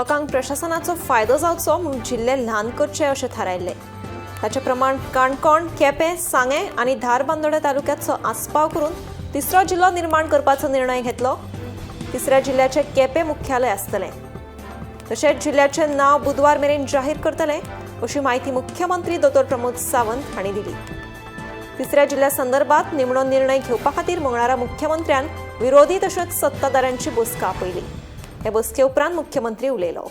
लोकांक प्रशासनाचो फायदो जावचो म्हणून जिल्हे ल्हान करचे अशें थारायल्ले. ताचे प्रमाण काणकोण, केपें, सांगे आनी धारबांदोडा तालुक्याचो आस्पाव करून तिसरो जिल्लो निर्माण करपाचो निर्णय घेतलो. तिसऱ्या जिल्ल्याचे केपें मुख्यालय आसतलें. तशेंच जिल्ल्याचें नांव बुधवार मेरेन जाहीर करतले अशी माहिती मुख्यमंत्री डॉ. प्रमोद सावंत हांणी दिली. तिसऱ्या जिल्ल्या संदर्भात निमणो निर्णय घेवपा खातीर मंगळारा मुख्यमंत्र्यान विरोधी तशेंच सत्ताधाऱ्यांची बसका आपयली. हे बसके उपरांत मुख्यमंत्री उलयलो.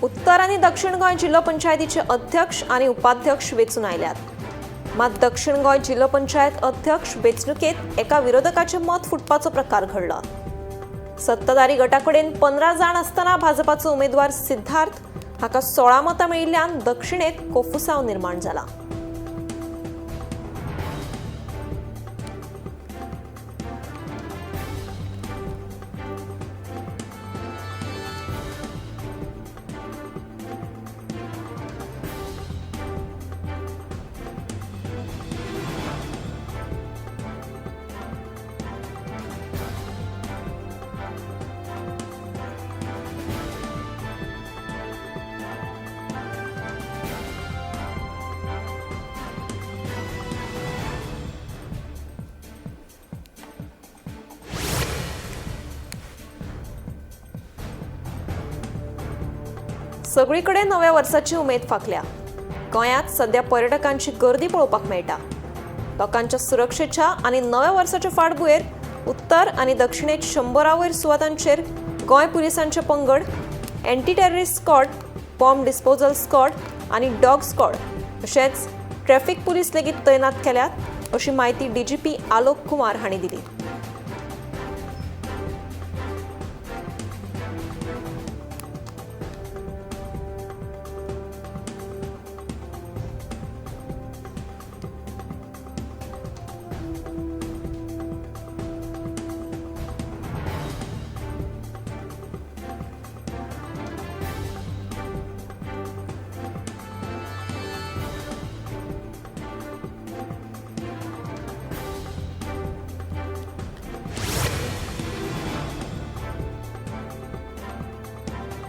उत्तर आणि दक्षिण गोंय जिल्लो पंचायतीचे अध्यक्ष आणि उपाध्यक्ष वेंचून आयल्यात. मात दक्षिण गोंय जिल्लो पंचायत अध्यक्ष वेंचणुकेंत एका विरोधकाचें मत फुटपाचो प्रकार घडला. सत्ताधारी गटाकडेन 15 जाण आसतना भाजपाचो उमेदवार सिद्धार्थ हाका 16 मतां मेळिल्ल्यान दक्षिणेत कोफुसांव निर्माण जाला. सगळीकडे नव्या वर्साची उमेद फाकल्या. गोंयांत सध्या पर्यटकांची गर्दी पळोवपाक मेळटा. लोकांच्या सुरक्षेच्या आणि नव्या वर्साच्या फाटभुंयेर उत्तर आणि दक्षिणेत 100 वयर सुवातांचेर गोंय पुलिसांचे पंगड, anti terrorist squad, bomb disposal squad आणि डॉग स्क्वॉड तशेंच ट्रॅफिक पुलीस लेगीत तैनात केल्यात अशी माहिती डीजीपी आलोक कुमार हांणी दिली.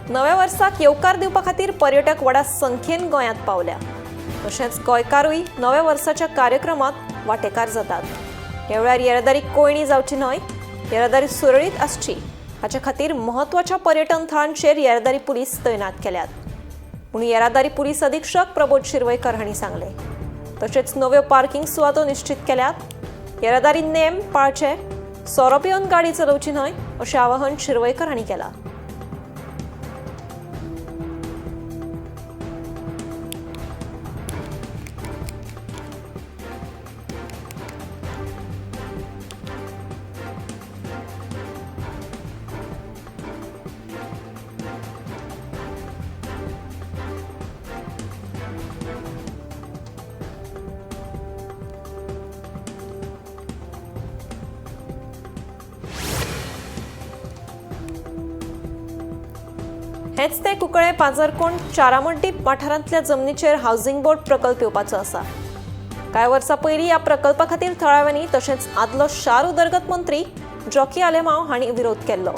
नव्या वर्साक येवकार दिवपा खातीर पर्यटक व्हडा संख्येन गोंयांत पावल्या. तशेंच गोंयकारूय नव्या वर्साच्या कार्यक्रमांत वांटेकार जातात. ह्या वेळार येरादारी कोयणी जावची न्हय, येरादारी सुरळीत आसची हाचे खातीर म्हत्वाच्या पर्यटन थळांचेर येरादारी पुलीस तैनात केल्यात म्हणून येरादारी पुलीस अधीक्षक प्रबोध शिरवयकर हांणी सांगले. तशेंच नव्यो पार्किंग सुवातो निश्चित केल्यात. येरादारी नेम पाळचे, सोरो पिवन गाडी चलोवची न्हय अशें आवाहन शिरवयकर हांणी केलां. हेच ते कुंकळे पाजरकोंड चारामड्डी वाठारांतल्या जमनीचेर हावसिंग बोर्ड प्रकल्प येवपाचो आसा. कांय वर्सां पयलीं ह्या प्रकल्पा खातीर थळाव्यांनी तशेंच आदलो शार उदरगत मंत्री जॉकी आलेमांव हांणी विरोध केल्लो.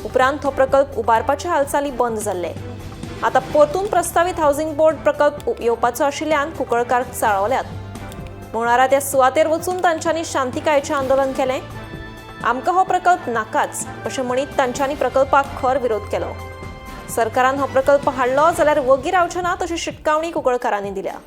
उपरांत हो प्रकल्प उबारपाचे हालचाली बंद जाल्ले. आतां परतून प्रस्तावित हावसिंग बोर्ड प्रकल्प येवपाचो आशिल्ल्यान कुंकळकार चाळवल्यात. मंगळारा त्या सुवातेर वचून तांच्यांनी शांतिकायेचें आंदोलन केलें. आमकां हो प्रकल्प नाकाच अशें म्हणीत तांच्यांनी प्रकल्पाक खर विरोध केलो. सरकारान हो प्रकल्प हाडलो जाल्यार वगी रावचे ना तशी शिटकावणी कुंकळकारांनी दिल्या.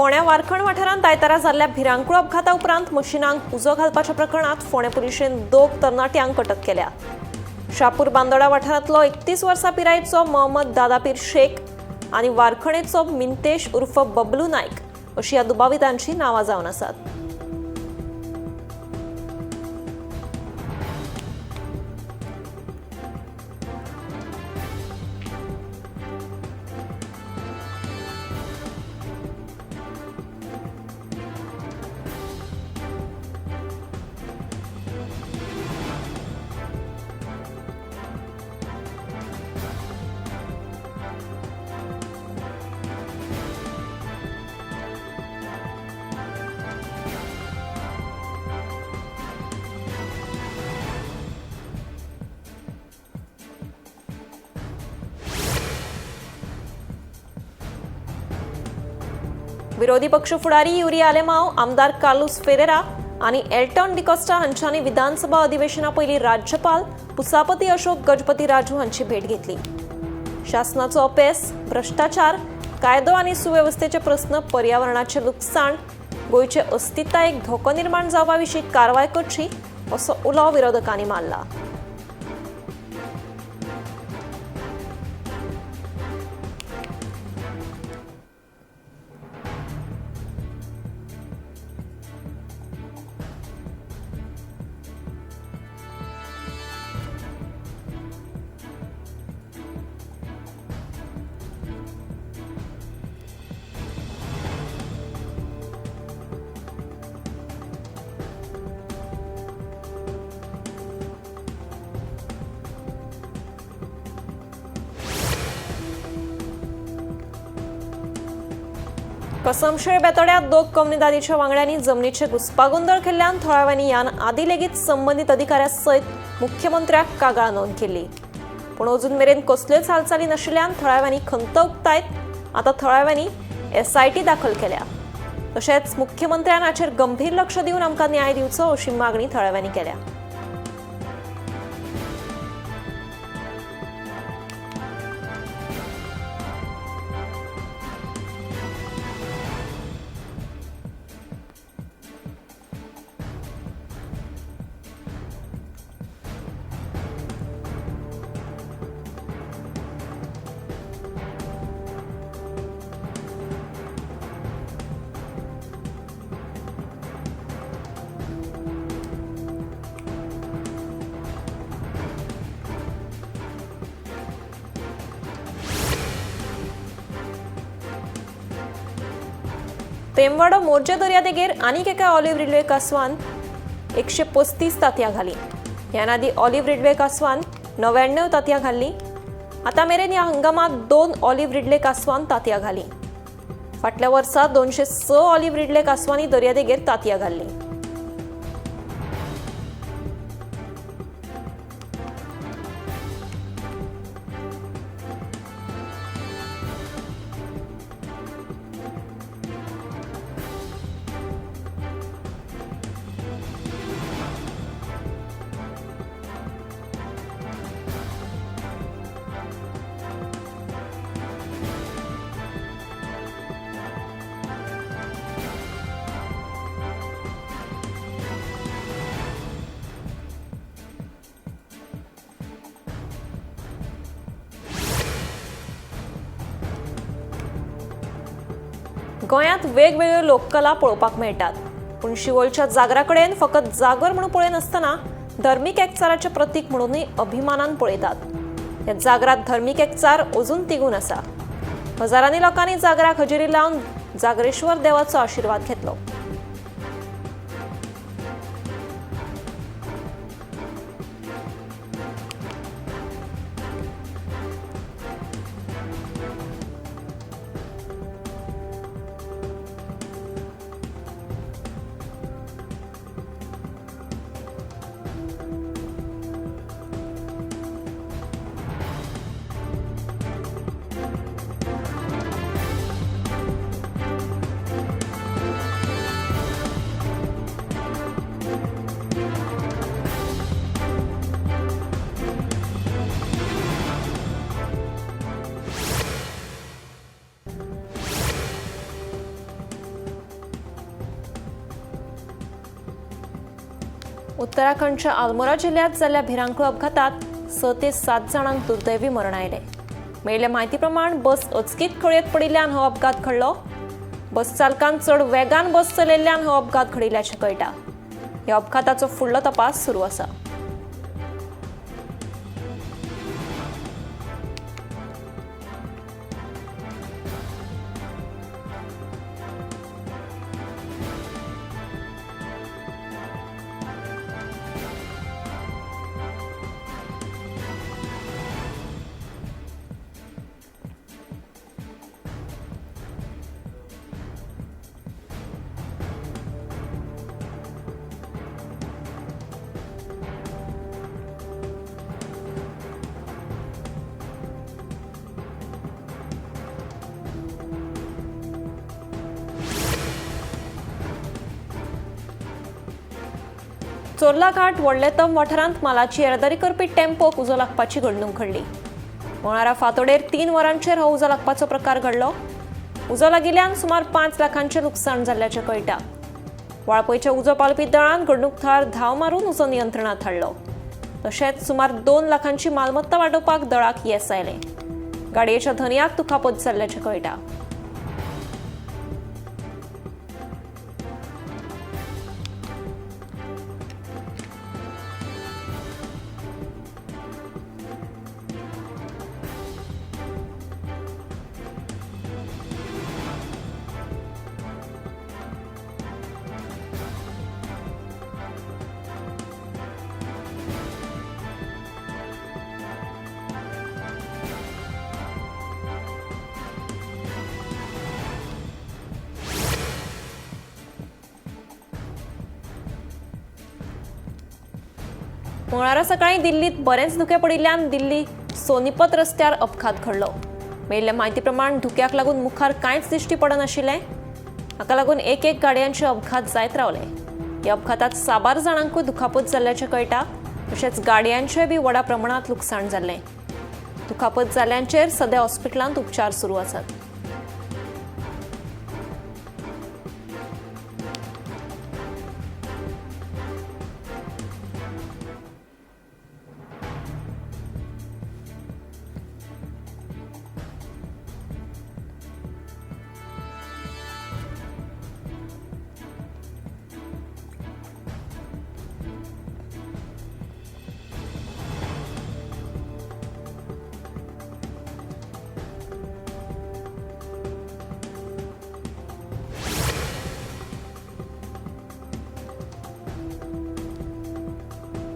फोण्या वारखण वाठारांत आयतारा जाल्ल्या भिरांकूळ अपघाता उपरांत मशिनांक उजो घालपाच्या प्रकरणात फोंडें पुलिशेन 2 तरणाट्यांक अटक केल्या. शापूर बांदोडा वाठारांतलो 31 वर्सां पिरायेचो मोहम्मद दादापीर शेख आनी वारखणेचो मिंतेश उर्फ बबलू नायक अशी ह्या दुबावितांची नांवां जावन आसात. विरोधी पक्ष फुडारी युरी आलेमांव, आमदार कार्लोस फेरेरा आनी एल्टन डिकोस्टा हांच्यांनी विधानसभा अधिवेशना पयलीं राज्यपाल पुसापती अशोक गजपती राजू हांची भेट घेतली. शासनाचो अपेस, भ्रष्टाचार, कायदो आनी सुवेवस्थेचे प्रस्न, पर्यावरणाचें लुकसाण, गोंयचे अस्तित्वाक धोको निर्माण जावपा विशीं कारवाय करची असो उलो विरोधकांनी मारला. कसमशेळ बेतोड्यात 2 कम्युनिदादीच्या वांगड्यांनी जमनीचे घुसपागोंदळ केल्ल्यान थळाव्यांनी ह्यान आदी लेगीत संबंदीत अधिकाऱ्या सयत मुख्यमंत्र्याक कागाळ नोंद केली. पूण अजून मेरेन कसल्योच हालचाली नाशिल्ल्यान थळाव्यांनी खंत उक्तायत. आतां थळाव्यांनी SIT दाखल केल्या. तशेंच मुख्यमंत्र्यान हाचेर गंभीर लक्ष दिवन आमकां न्याय दिवचो अशी मागणी थळाव्यांनी केल्या. तेमवाडो मोर्जे दर्यादेगेर आनीक एका ऑलिव्ह रिडवे कासवान 135 तांतयां घाली. ह्या आदी ऑलिव्ह रिडवे कासवान 99 तांतयां घाल्ली. आतां मेरेन ह्या हंगामाक 2 ऑलिव्ह रिडले कासवान तांतयां घाली. फाटल्या वर्सा 206 ऑलिव्ह रिडले कासवांनी दर्यादेगेर तांतयां घाल्ली. गोंयांत वेगवेगळ्यो लोककला पळोवपाक मेळटात. पूण शिवोलच्या जागराकडेन फकत जागर म्हणून पळयनासतना धर्मीक एकचाराचें प्रतीक म्हणूनय अभिमानान पळयतात. ह्या जागरात धर्मीक एकचार अजून तिगून आसा. हजारांनी लोकांनी जागराक हजेरी लावन जागरेश्वर देवाचो आशिर्वाद घेतलो. उत्तराखंडच्या अल्मोरा जिल्ह्यात जाल्ल्या भिरांकूळ अपघातात 6 ते 7 जाणांक दुर्दैवी मरण आयले. मेळिल्ल्या म्हायती प्रमाण बस अचकीत खळयेत पडिल्ल्यान हो अपघात घडलो. बस चालकान चड वेगान बस चलयिल्ल्यान हो अपघात घडिल्ल्याचें कळटा. ह्या अपघाताचो फुडलो तपास सुरू आसा. चोरला घाट व्हडलेतम वाठारांत मालाची येरादारी करपी टेम्पोक उजो लागपाची घडणूक घडली. मंगळारा फांतोडेर 3 वरांचेर हो उजो लागपाचो प्रकार घडलो. उजो लागिल्ल्यान सुमार 5 लाखांचें लुकसाण जाल्ल्याचें कळटा. वाळपयच्या उजो पावलपी दळान घडणूक थळार धांव मारून उजो नियंत्रणांत हाडलो. तशेंच सुमार 2 लाखांची मालमत्ता वाडोवपाक दळाक येस आयलें. गाडयेच्या धनयाक दुखापत जाल्ल्याचें कळटा. मंगळारा सकाळी दिल्लीत बरेच धुके पडिल्ल्यान दिल्ली सोनीपत रस्त्यार अपघात घडलो. मेळिल्ल्या म्हायती प्रमाण धुक्याक लागून मुखार कांयच दिश्टी पडनाशिल्लें. हाका लागून एक गाडयांचे अपघात जायत रावले. ह्या अपघातात 6 जाणांकूय दुखापत जाल्ल्याचें कळटा. तशेंच गाडयांचेय बी व्हडा प्रमाणांत लुकसाण जाल्लें. दुखापत जाल्ल्यांचेर सध्या हॉस्पिटलांत उपचार सुरू आसात.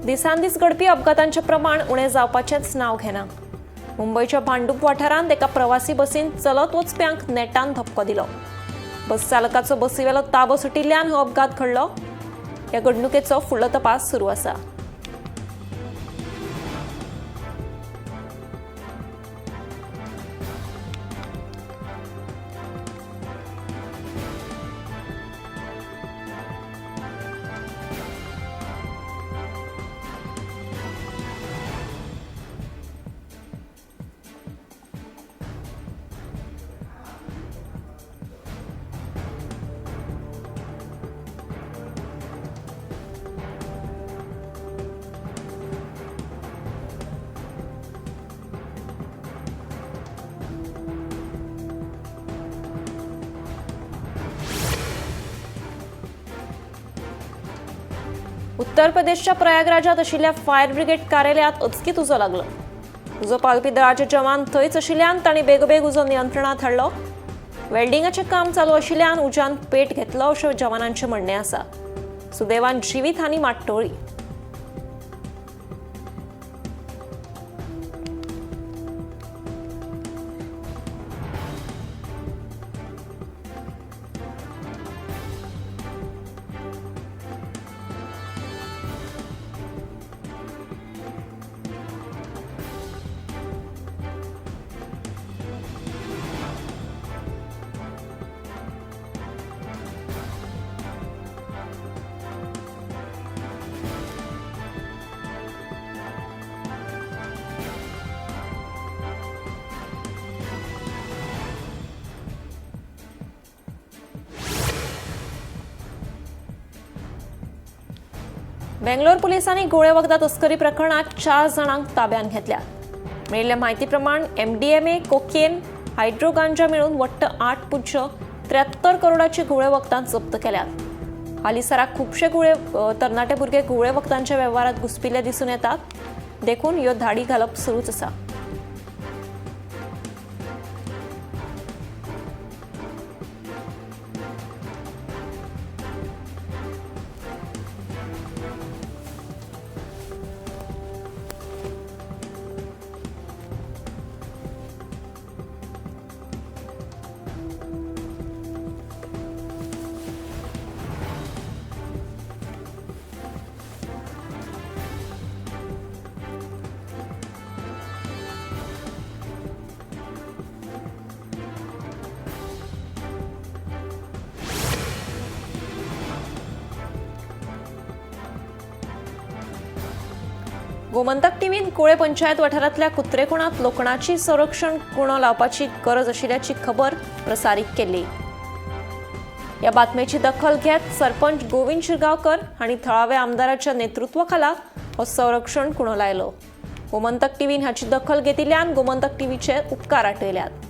दिसान दीस घडपी अपघातांचें प्रमाण उणें जावपाचेंच नांव घेना. मुंबयच्या भांडूप वाठारांत एका प्रवासी बसीन चलत वचप्यांक नेटान धपको दिलो. बस चालकाचो बसीवेलो ताबो सुटिल्ल्यान हो अपघात घडलो. ह्या घडणुकेचो फुडलो तपास सुरू आसा. उत्तर प्रदेशच्या प्रयागराजात आशिल्ल्या फायर ब्रिगेड कार्यालयात अचकीत उजो लागलो. उजो पावलपी दळाचे जवान थंयच आशिल्ल्यान तांणी बेगोबेग उजो नियंत्रणांत हाडलो. वेल्डिंगाचें काम चालू आशिल्ल्यान उज्यान पेट घेतलो अशें जवानांचें म्हणणें आसा. सुदैवान जिवीत हानी मात टळ्ळी. बेंगलोर पोलिसांनी गोळे वखदा तस्करी प्रकरणात 4 जणांक ताब्यात घेतल्या. मिळिल्ल्या म्हायतीप्रमाण MDMA, कोकेन, हायड्रो गांजा मिळून वट्ट 8.73 करोडाची गोळे वखदां जप्त केल्यात. हालीसराक खुबशे तरणाटे भुरगे गोळे वखदांच्या वेव्हारात घुसपिल्ले दिसून येतात. देखून ह्यो धाडी घालप सुरूच आसा. गोमंतक टीव्हीन कुळे पंचायत वाठारांतल्या कुत्रेकोणात लोकणाची संरक्षण कुणो लावपाची गरज आशिल्ल्याची खबर प्रसारीत केली. ह्या बातमेची दखल घेत सरपंच गोविंद शिरगांवकर हांणी थळाव्या आमदाराच्या नेतृत्वाखाला हो संरक्षण कुणो लायलो. गोमंतक टीव्हीन हाची दखल घेतिल्ल्यान गोमंतक टीव्हीचे उपकार आटयल्यात.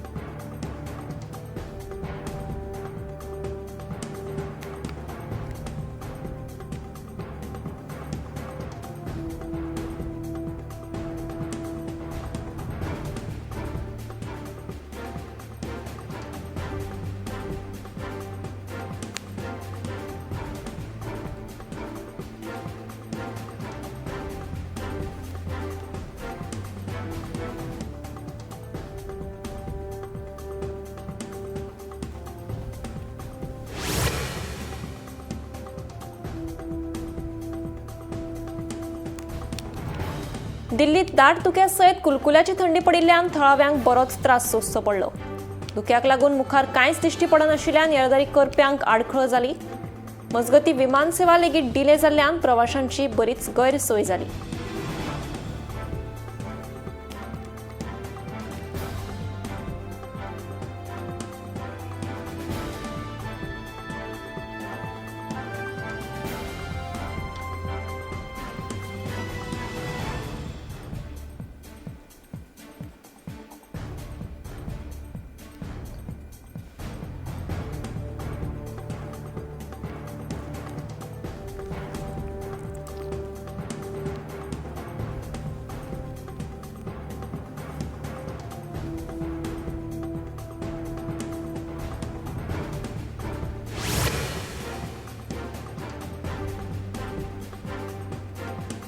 दिल्लीत दाट धुक्यासयत कुलकुल्याची थंडी पडिल्ल्यान थळाव्यांक बरोच त्रास सोंसचो पडलो. धुक्याक लागून मुखार कांयच दिश्टी पडनाशिल्ल्यान येरादारी करप्यांक आडखळ जाली. मजगती विमान सेवा लेगीत डिले जाल्ल्यान प्रवाशांची बरीच गैरसोय जाली.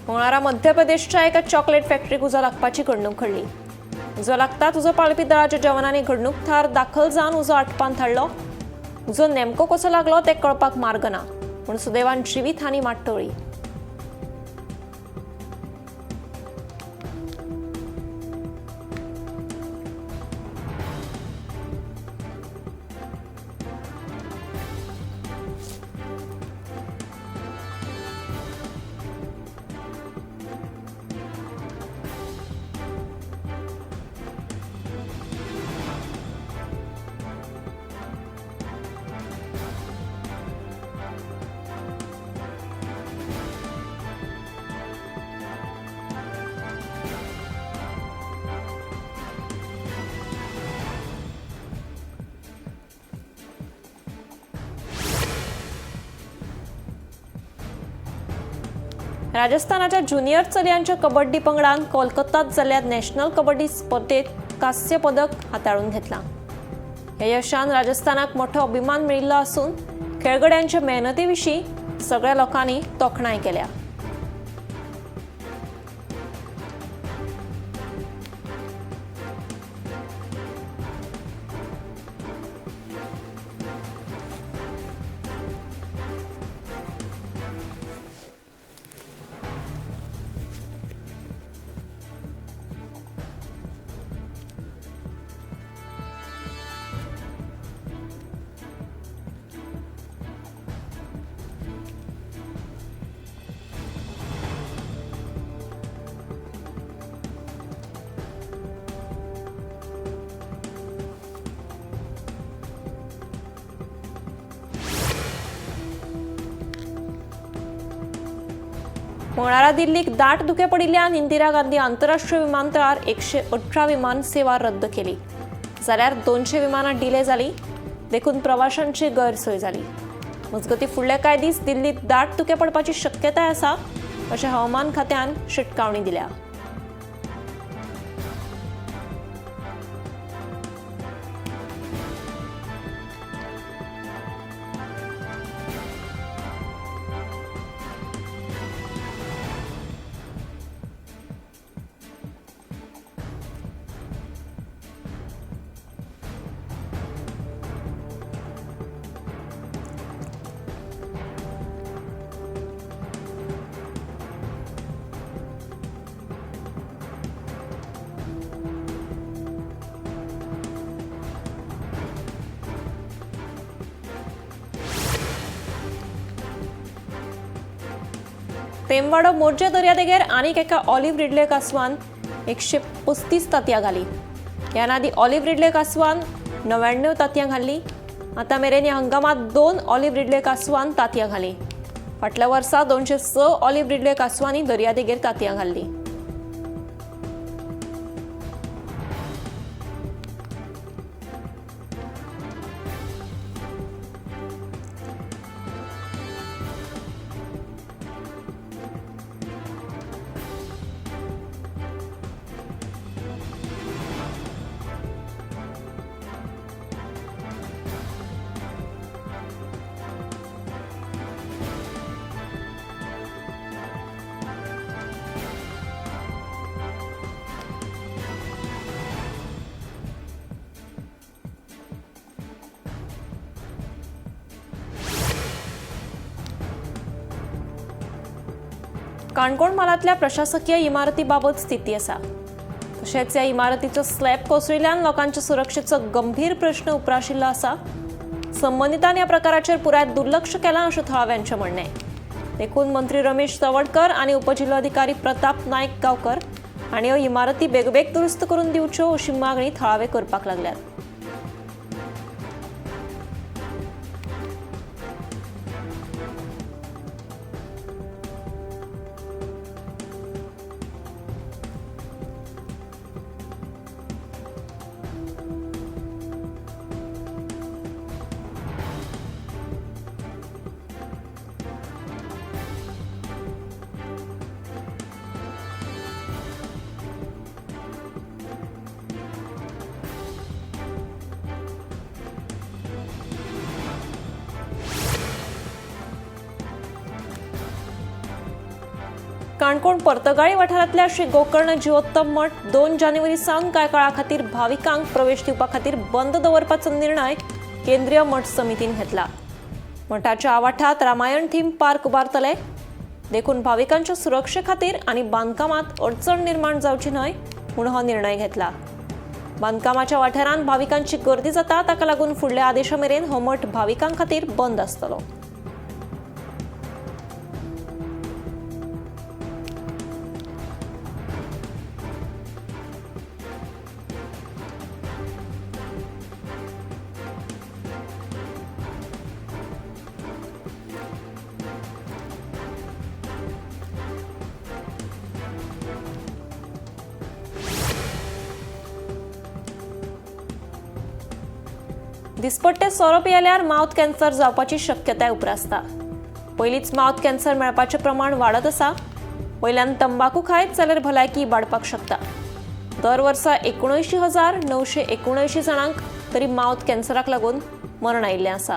मंगळारा मध्य प्रदेशच्या एका चॉकलेट फॅक्टरीक उजो लागपाची घडणूक घडली. उजो लागताच उजो पाळपी दळाच्या जवानांनी घडणूक थळार दाखल जावन उजो आटोपान धाडलो. उजो नेमको कसो लागलो ते कळपाक मार्ग ना, पूण सुदैवान जिवीत हानी मात टळ्ळी. राजस्थानाच्या ज्युनियर चलयांच्या कबड्डी पंगडान कोलकातात जाल्ल्या नॅशनल कबड्डी स्पर्धेत कांस्य पदक हाताळून घेतला. ह्या यशान राजस्थानाक मोठो अभिमान मेळिल्लो आसून खेळगड्यांच्या मेहनतीविशीं सगळ्या लोकांनी तोखणाय केल्या. मंगळारा दिल्लीक दाट धुके पडिल्ल्यान इंदिरा गांधी आंतरराष्ट्रीय विमानतळार 118 विमान सेवा रद्द केली, जाल्यार 200 विमानां डिले जाली, देखून प्रवाशांची गैरसोय जाली. मजगतीं फुडले कांय दीस दिल्लीत दाट धुके पडपाची शक्यताय आसा, अशें हवामान खात्यान शिटकावणी दिल्या. पेमवाडो मोर्जे दर्यादेगेर आनीक एका ऑलिव्ह रिडले कासवान 135 तांतयां घाली. ह्या आदी ऑलिव्ह रिडले कासवान 99 तांतयां घाल्ली. आतां मेरेन ह्या हंगामात 2 ऑलिव्ह रिडले कासवान तांतयां घाली. फाटल्या वर्सा 206 ऑलिव्ह रिडले कासवांनी दर्यादेगेर तांतयां घाल्ली. काणकोण म्हालांतल्या प्रशासकीय इमारतीबाबत स्थिती आसा. तशेंच ह्या इमारतीचो स्लॅब कोसळिल्ल्यान लोकांच्या सुरक्षेचो गंभीर प्रश्न उप्राशिल्लो आसा. संबंधितान ह्या प्रकाराचेर पुराय दुर्लक्ष केलां अशें थळाव्यांचें म्हणणें. देखून मंत्री रमेश तवडकर आनी उपजिल्लोधिकारी प्रताप नायक गांवकर हांणी ह्यो इमारती बेगबेग दुरुस्त करून दिवच्यो अशी मागणी थळावे करपाक लागल्यात. काणकोण पर्तगाळी वाठारांतल्या श्री गोकर्ण जिवोत्तम मठ 2 जानेवारी सावन कांय काळा खातीर भाविकांक प्रवेश दिवपा खातीर बंद दवरपाचो निर्णय केंद्रीय मठ समितीन घेतला. मठाच्या आवाठांत रामायण थीम पार्क उबारतले. देखून भाविकांच्या सुरक्षे खातीर आनी बांदकामांत अडचण निर्माण जावची न्हय म्हूण हो निर्णय घेतला. बांदकामाच्या वाठारांत भाविकांची गर्दी जाता, ताका लागून फुडल्या आदेशा मेरेन हो मठ भाविकां खातीर बंद आसतलो. दिसपट्टे सोरो पियेल्यार माउथ कॅन्सर जावपाची शक्यताय उप्रासता. पयलींच माउथ कॅन्सर मेळपाचें प्रमाण वाडत आसा. वयल्यान तंबाखू खायत जाल्यार भलायकी इबाडपाक शकता. दर वर्सा 19,979 जाणांक तरी माउथ कॅन्सराक लागून मरण आयिल्लें आसा.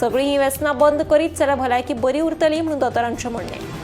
सगळीं ही व्यसनां बंद करीत जाल्यार भलायकी बरी उरतली म्हूण दोतोरांचें म्हणणें.